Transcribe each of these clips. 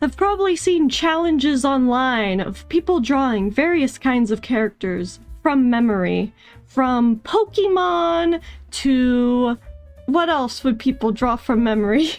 have probably seen challenges online of people drawing various kinds of characters from memory. From Pokemon to... what else would people draw from memory?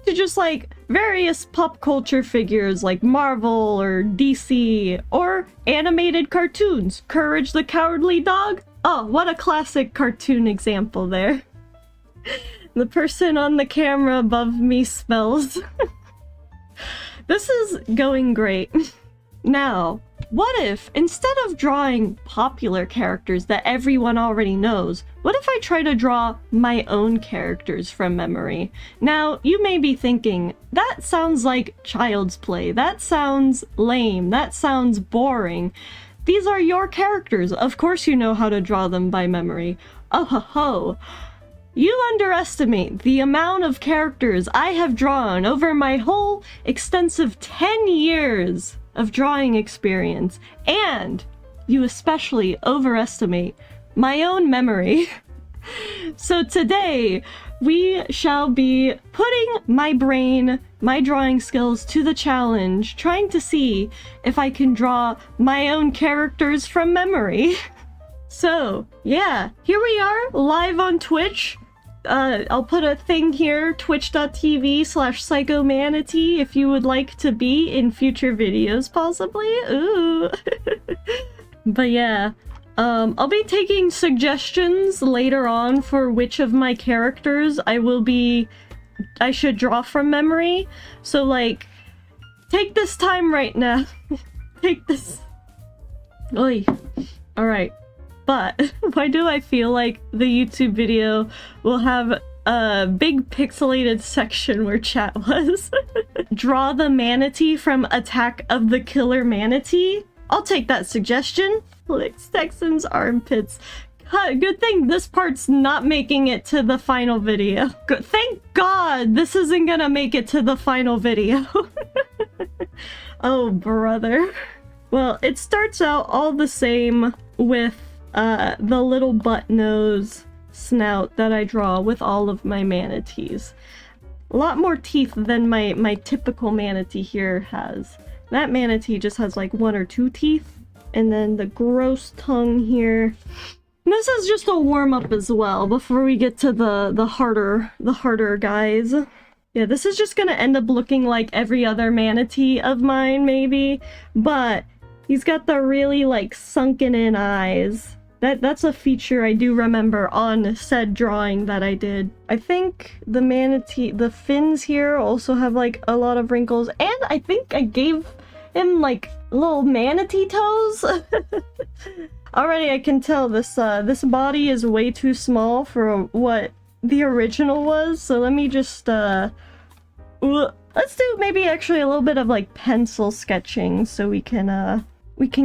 To just like various pop culture figures like Marvel or DC, or animated cartoons. Courage the Cowardly Dog? Oh, what a classic cartoon example there. The person on the camera above me smells. This is going great. Now, what if, instead of drawing popular characters that everyone already knows, what if I try to draw my own characters from memory? Now, you may be thinking, that sounds like child's play, that sounds lame, that sounds boring. These are your characters, of course you know how to draw them by memory. Oh ho ho! You underestimate the amount of characters I have drawn over my whole extensive 10 years of drawing experience, and you especially overestimate my own memory. So today, we shall be putting my brain, my drawing skills to the challenge, trying to see if I can draw my own characters from memory. So, yeah, here we are, live on Twitch. I'll put a thing here, twitch.tv/psychomanatee, if you would like to be in future videos, possibly. Ooh. But yeah, I'll be taking suggestions later on for which of my characters I should draw from memory. So like, take this time right now. Take this. Oy. Alright. But why do I feel like the YouTube video will have a big pixelated section where chat was? Draw the manatee from Attack of the Killer Manatee? I'll take that suggestion. Licks Texan's armpits. Good thing this part's not making it to the final video. Good. Thank God this isn't gonna make it to the final video. Oh, brother. Well, it starts out all the same with the little butt nose snout that I draw with all of my manatees. A lot more teeth than my typical manatee here has. That manatee just has like 1 or 2 teeth, and then the gross tongue here. And this is just a warm-up as well before we get to the harder guys. Yeah, this is just gonna end up looking like every other manatee of mine, maybe, but he's got the really like sunken in eyes. That's a feature I do remember on said drawing that I did. I think the manatee, the fins here also have like a lot of wrinkles, and I think I gave him like little manatee toes. Already I can tell this body is way too small for what the original was, so let me just let's do maybe actually a little bit of like pencil sketching so we can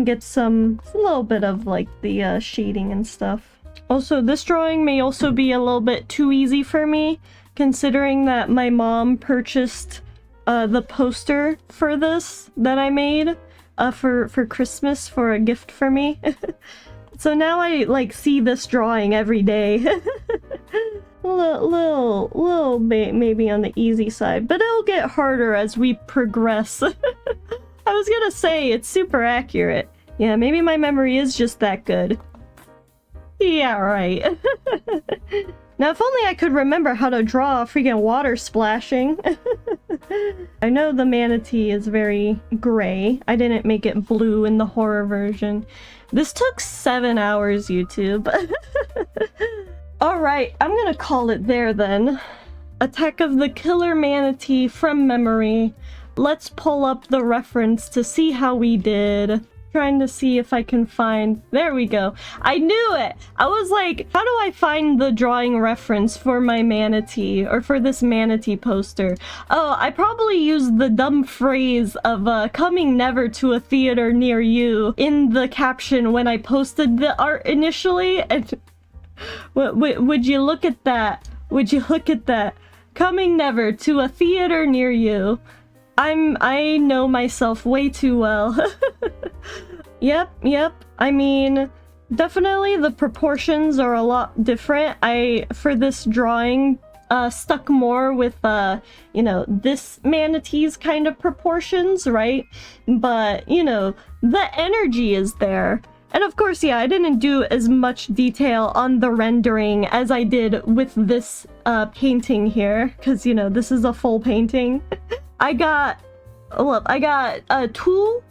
get a little bit of like the shading and stuff. Also, this drawing may also be a little bit too easy for me, considering that my mom purchased the poster for this that I made for Christmas for a gift for me. So now I like see this drawing every day. little maybe on the easy side, but it'll get harder as we progress. I was gonna say, it's super accurate. Yeah, maybe my memory is just that good. Yeah, right. Now, if only I could remember how to draw freaking water splashing. I know the manatee is very gray. I didn't make it blue in the horror version. This took 7 hours, YouTube. Alright, I'm gonna call it there then. Attack of the Killer Manatee from memory. Let's pull up the reference to see how we did. Trying to see if I can find... There we go. I knew it! I was like, how do I find the drawing reference for my manatee, or for this manatee poster? Oh, I probably used the dumb phrase of coming never to a theater near you in the caption when I posted the art initially, and... Would you look at that? Would you look at that? Coming never to a theater near you. I know myself way too well. Yep. I mean, definitely the proportions are a lot different. For this drawing, stuck more with, you know, this manatee's kind of proportions, right? But, you know, the energy is there. And of course, yeah, I didn't do as much detail on the rendering as I did with this painting here, because, you know, this is a full painting. I got two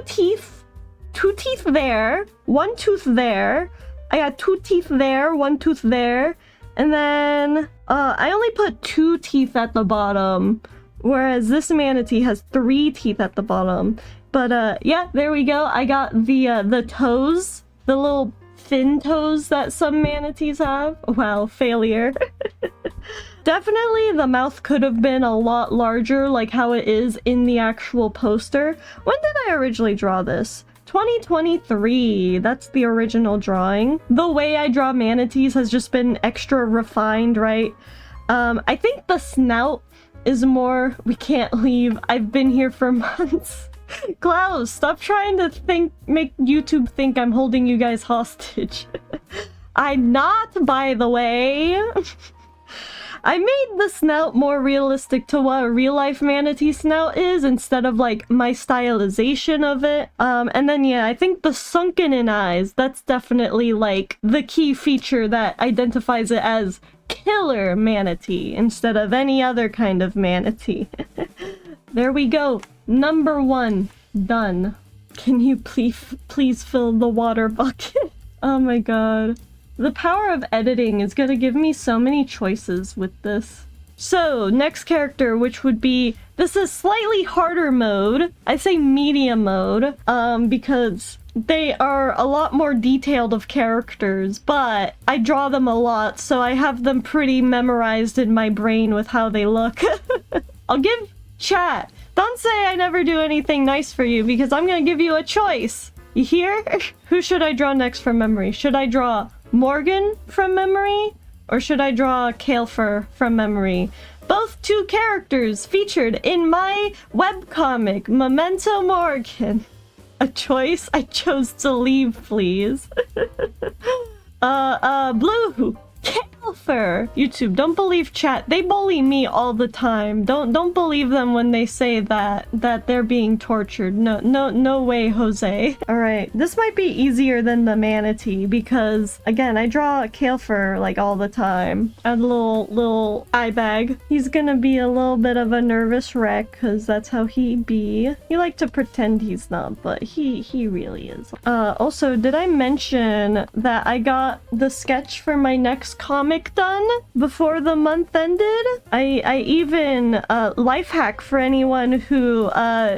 teeth there, one tooth there. I got 2 teeth there, 1 tooth there, and then I only put 2 teeth at the bottom, whereas this manatee has 3 teeth at the bottom. But yeah, there we go. I got the toes, the little fin toes that some manatees have. Wow, failure. Definitely the mouth could have been a lot larger, like how it is in the actual poster. When did I originally draw this? 2023, that's the original drawing. The way I draw manatees has just been extra refined, right? I think the snout is more, we can't leave, I've been here for months. Klaus, stop trying to make YouTube think I'm holding you guys hostage. I'm not, by the way. I made the snout more realistic to what a real-life manatee snout is, instead of, like, my stylization of it. And then, yeah, I think the sunken-in eyes, that's definitely, like, the key feature that identifies it as killer manatee, instead of any other kind of manatee. There we go. Number 1. Done. Can you please fill the water bucket? Oh my god. The power of editing is gonna give me so many choices with this. So, next character, which would be... This is slightly harder mode. I say medium mode, because they are a lot more detailed of characters, but I draw them a lot, so I have them pretty memorized in my brain with how they look. I'll give chat. Don't say I never do anything nice for you, because I'm gonna give you a choice. You hear? Who should I draw next from memory? Should I draw Morgan from memory? Or should I draw Kaelfer from memory? Both 2 characters featured in my webcomic, Memento Morgan. A choice? I chose to leave, please. Blue. Kaelfer. YouTube, don't believe chat. They bully me all the time. Don't believe them when they say that they're being tortured. No way, Jose. All right, this might be easier than the manatee because again, I draw Kaelfer like all the time. A little eye bag. He's gonna be a little bit of a nervous wreck because that's how he be. He like to pretend he's not, but he really is. Also, did I mention that I got the sketch for my next comic done before the month ended? I even life hack for anyone who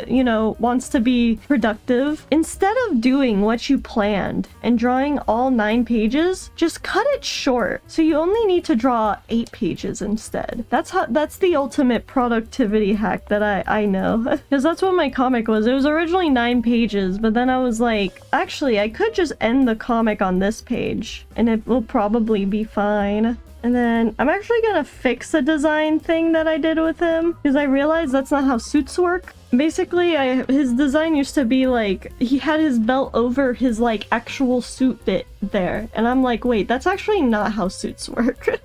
you know, wants to be productive. Instead of doing what you planned and drawing all 9 pages, just cut it short. So you only need to draw 8 pages instead. That's the ultimate productivity hack that I know. Because that's what my comic was. It was originally 9 pages, but then I was like, actually, I could just end the comic on this page and it will probably be fine. And then I'm actually gonna fix a design thing that I did with him because I realized that's not how suits work. Basically, his design used to be like, he had his belt over his like actual suit bit there. And I'm like, wait, that's actually not how suits work.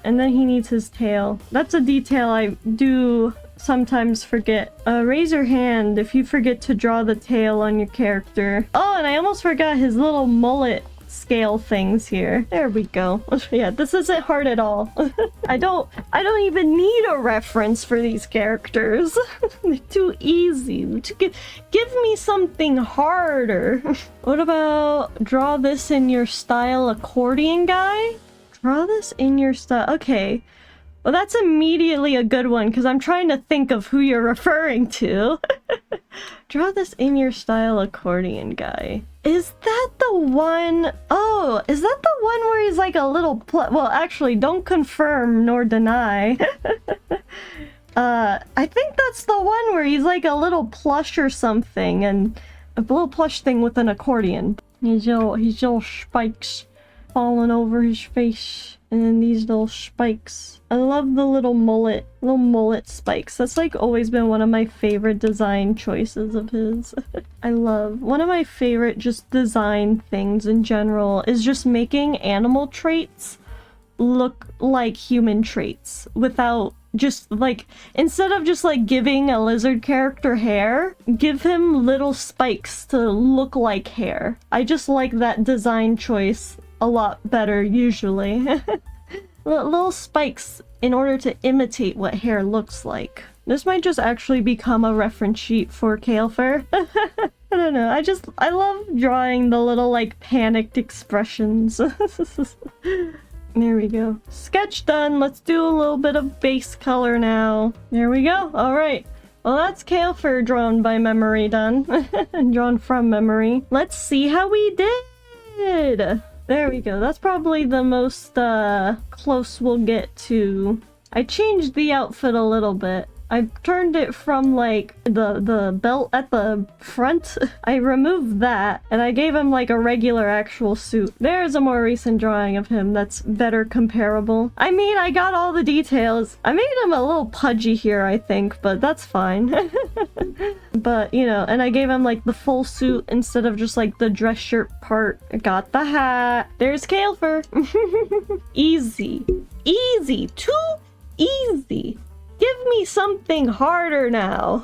And then he needs his tail. That's a detail I do sometimes forget. Raise your hand if you forget to draw the tail on your character. Oh, and I almost forgot his little mullet scale things here. There we go. Yeah, this isn't hard at all. I don't even need a reference for these characters. They're too easy. Give me something harder. What about draw this in your style accordion guy? Draw this in your style. Okay. Well, that's immediately a good one because I'm trying to think of who you're referring to. Draw this in your style accordion guy. Is that the one? Oh, is that the one where he's like a little well, actually, don't confirm nor deny. I think that's the one where he's like a little plush or something, and a little plush thing with an accordion. His little spikes falling over his face. And then these little spikes. I love the little mullet spikes. That's like always been one of my favorite design choices of his. I love, one of my favorite just design things in general is just making animal traits look like human traits without just like, instead of just like giving a lizard character hair, give him little spikes to look like hair. I just like that design choice a lot better usually. Little spikes in order to imitate what hair looks like. This might just actually become a reference sheet for Kale fur. I don't know, I love drawing the little like panicked expressions. There we go. Sketch done. Let's do a little bit of base color now. There we go. All right. Well, that's Kale fur drawn by memory done. And drawn from memory. Let's see how we did. There we go. That's probably the most close we'll get to. I changed the outfit a little bit. I turned it from like the belt at the front. I removed that and I gave him like a regular actual suit. There's a more recent drawing of him that's better comparable. I mean, I got all the details. I made him a little pudgy here, I think, but that's fine. But, you know, and I gave him like the full suit instead of just like the dress shirt part. I got the hat. There's Kale fur. Easy. Easy. Too easy. Give me something harder now.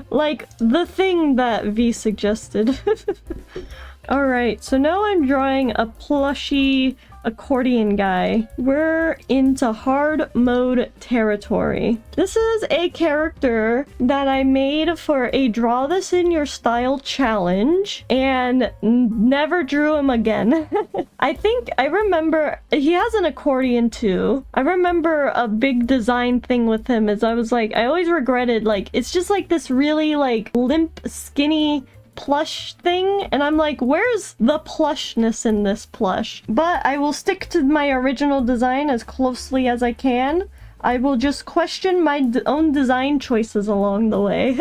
Like the thing that V suggested. Alright, so now I'm drawing a plushy accordion guy. We're into hard mode territory. This is a character that I made for a draw this in your style challenge and never drew him again. I think I remember he has an accordion too. I remember a big design thing with him is I was like, I always regretted like, it's just like this really like limp, skinny plush thing, and I'm like, where's the plushness in this plush? But I will stick to my original design as closely as I can. I will just question my own design choices along the way.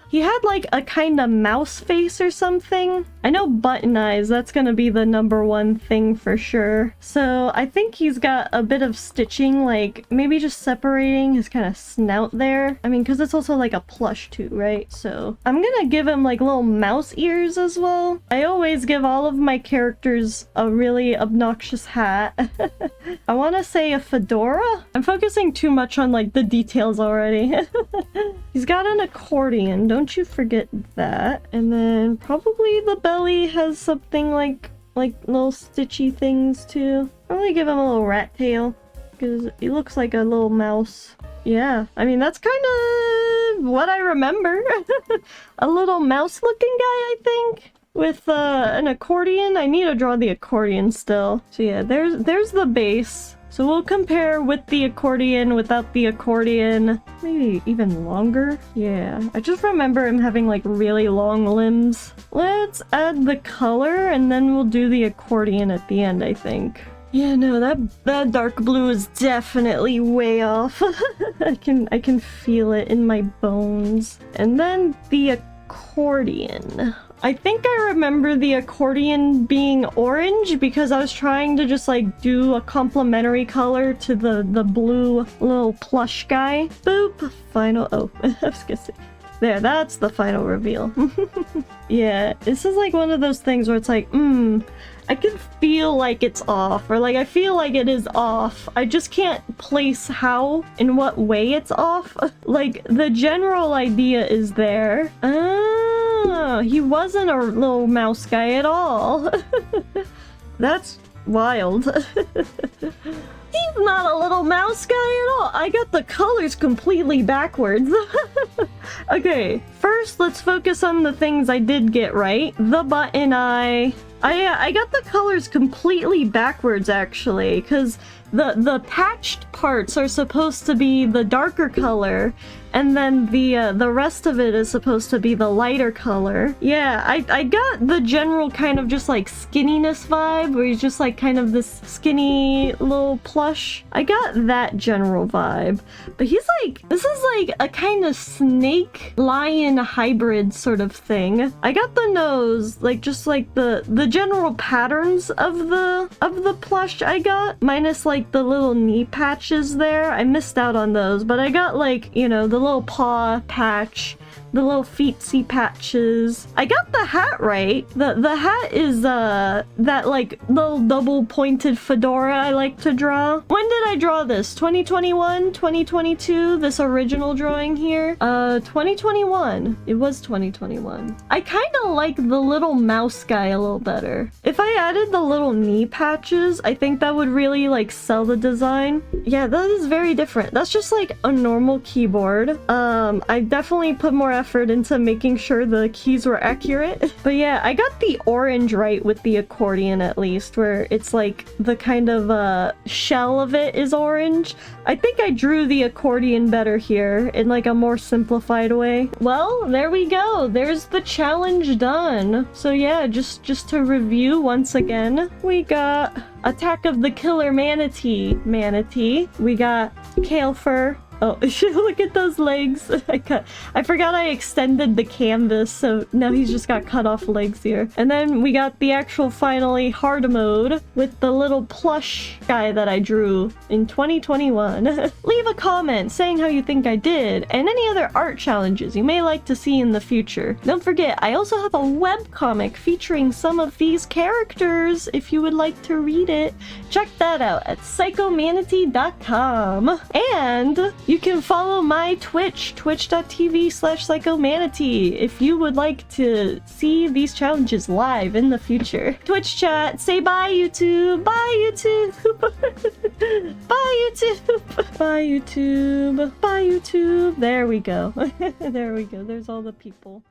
He had like a kind of mouse face or something. I know button eyes, that's gonna be the #1 thing for sure. So I think he's got a bit of stitching, like maybe just separating his kind of snout there. I mean, because it's also like a plush too, right? So I'm gonna give him like little mouse ears as well. I always give all of my characters a really obnoxious hat. I want to say a fedora? I'm focusing too much on like the details already. He's got an accordion, don't you forget that. And then probably the belly has something like little stitchy things too. Probably give him a little rat tail because he looks like a little mouse. Yeah, I mean that's kind of what I remember. A little mouse looking guy, I think, with an accordion. I need to draw the accordion still. So yeah, there's the base. So we'll compare with the accordion, without the accordion. Maybe even longer? Yeah, I just remember him having like really long limbs. Let's add the color and then we'll do the accordion at the end, I think. Yeah, no, that dark blue is definitely way off. I can feel it in my bones. And then the accordion. I think I remember the accordion being orange because I was trying to just like do a complementary color to the blue little plush guy. Boop. Final. Oh, I was gonna say. There, that's the final reveal. Yeah, this is like one of those things where it's like, I can feel like it's off, or like I feel like it is off. I just can't place how, in what way it's off. Like the general idea is there. Oh, he wasn't a little mouse guy at all. That's wild. He's not a little mouse guy at all. I got the colors completely backwards. Okay, first let's focus on the things I did get right. The button eye. I got the colors completely backwards actually, because the patched parts are supposed to be the darker color, and then the rest of it is supposed to be the lighter color. Yeah, I got the general kind of just like skinniness vibe, where he's just like kind of this skinny little plush. I got that general vibe, but he's like, this is like a kind of snake lion hybrid sort of thing. I got the nose, like just like the general patterns of the plush I got, minus like the little knee patches there. I missed out on those, but I got like, you know, the little paw patch, the little feetsy patches. I got the hat right. The hat is that like little double pointed fedora I like to draw. When did I draw this? 2021, 2022, this original drawing here? 2021. It was 2021. I kind of like the little mouse guy a little better. If I added the little knee patches, I think that would really like sell the design. Yeah, that is very different. That's just like a normal keyboard. I definitely put more effort into making sure the keys were accurate. But yeah, I got the orange right with the accordion at least, where it's like the kind of shell of it is orange. I think I drew the accordion better here in like a more simplified way. Well, there we go. There's the challenge done. So yeah, just to review once again, we got Attack of the Killer Manatee. We got Kale Fur. Oh, look at those legs. I forgot I extended the canvas, so now he's just got cut off legs here. And then we got the actual finally hard mode with the little plush guy that I drew in 2021. Leave a comment saying how you think I did and any other art challenges you may like to see in the future. Don't forget, I also have a webcomic featuring some of these characters if you would like to read it. Check that out at psychomanatee.com. And you can follow my Twitch, twitch.tv/psychomanatee, if you would like to see these challenges live in the future. Twitch chat, say bye YouTube, bye YouTube, bye YouTube, bye YouTube, bye YouTube. There we go. There we go. There's all the people.